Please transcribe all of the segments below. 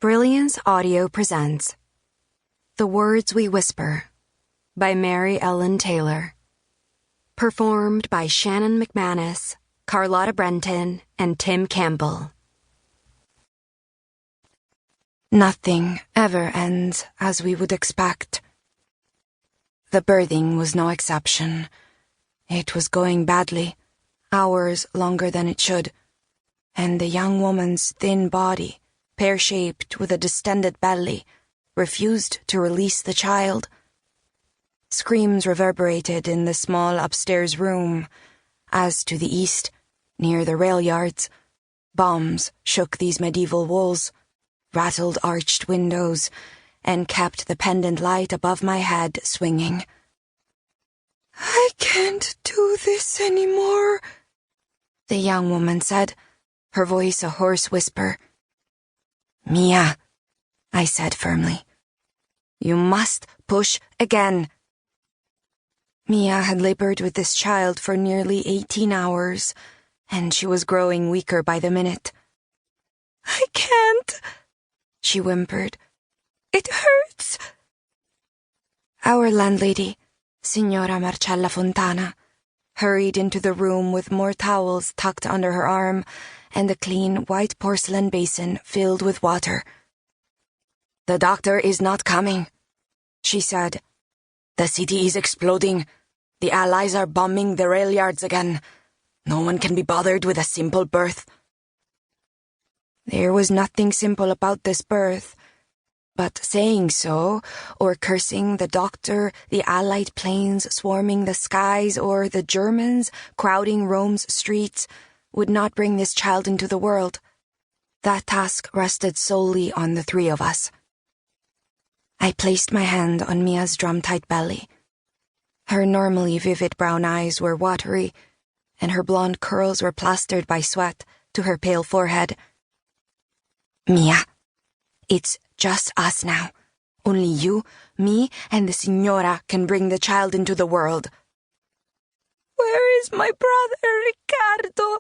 Brilliance Audio presents The Words We Whisper by Mary Ellen Taylor. Performed by Shannon McManus, Carlotta Brenton, and Tim Campbell. Nothing ever ends as we would expect. The birthing was no exception. It was going badly, hours longer than it should, and the young woman's thin body, pear-shaped with a distended belly, refused to release the child. Screams reverberated in the small upstairs room. As to the east, near the rail yards, bombs shook these medieval walls, rattled arched windows, and kept the pendant light above my head swinging. "I can't do this anymore," the young woman said, her voice a hoarse whisper. "Mia," I said firmly, "you must push again." Mia had labored with this child for nearly 18 hours, and she was growing weaker by the minute. "I can't," she whimpered. "It hurts." Our landlady, Signora Marcella Fontana, hurried into the room with more towels tucked under her arm and a clean white porcelain basin filled with water. "The doctor is not coming," she said. "The city is exploding. The Allies are bombing the rail yards again. No one can be bothered with a simple birth." There was nothing simple about this birth, but saying so, or cursing the doctor, the Allied planes swarming the skies, or the Germans crowding Rome's streets, would not bring this child into the world. That task rested solely on the three of us. I placed my hand on Mia's drum-tight belly. Her normally vivid brown eyes were watery, and her blonde curls were plastered by sweat to her pale forehead. "Mia, it's just us now. Only you, me, and the Signora can bring the child into the world." "Where is my brother, Riccardo?"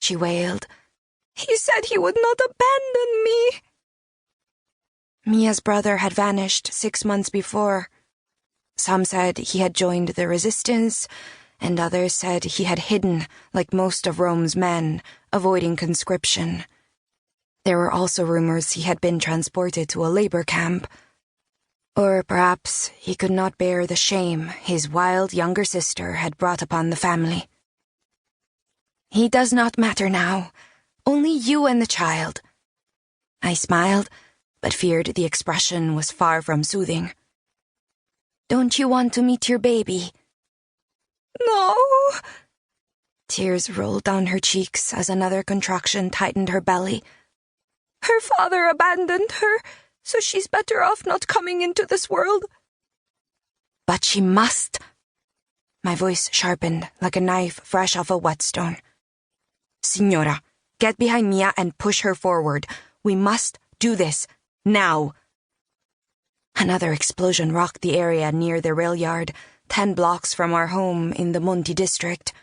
she wailed. "He said he would not abandon me." Mia's brother had vanished 6 months before. Some said he had joined the resistance, and others said he had hidden like most of Rome's men, avoiding conscription. There were also rumors he had been transported to a labor camp. Or perhaps he could not bear the shame his wild younger sister had brought upon the family. "He does not matter now. Only you and the child." I smiled, but feared the expression was far from soothing. "Don't you want to meet your baby?" "No." Tears rolled down her cheeks as another contraction tightened her belly. "Her father abandoned her, so she's better off not coming into this world." "But she must." My voice sharpened like a knife fresh off a whetstone. "Signora, get behind Mia and push her forward. We must do this, now." Another explosion rocked the area near the rail yard, 10 blocks from our home in the Monti district.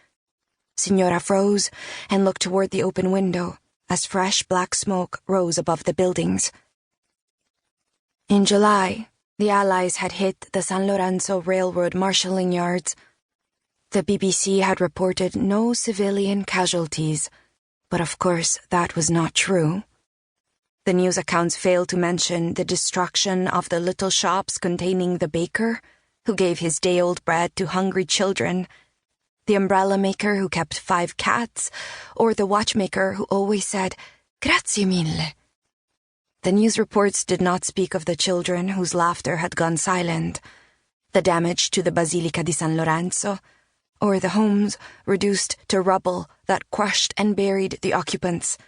Signora froze and looked toward the open window as fresh black smoke rose above the buildings. In July, the Allies had hit the San Lorenzo Railroad marshalling yards. The BBC had reported no civilian casualties, but of course that was not true. The news accounts failed to mention the destruction of the little shops containing the baker, who gave his day-old bread to hungry children, the umbrella maker who kept 5 cats, or the watchmaker who always said, "Grazie mille." The news reports did not speak of the children whose laughter had gone silent, the damage to the Basilica di San Lorenzo, or the homes reduced to rubble that crushed and buried the occupants,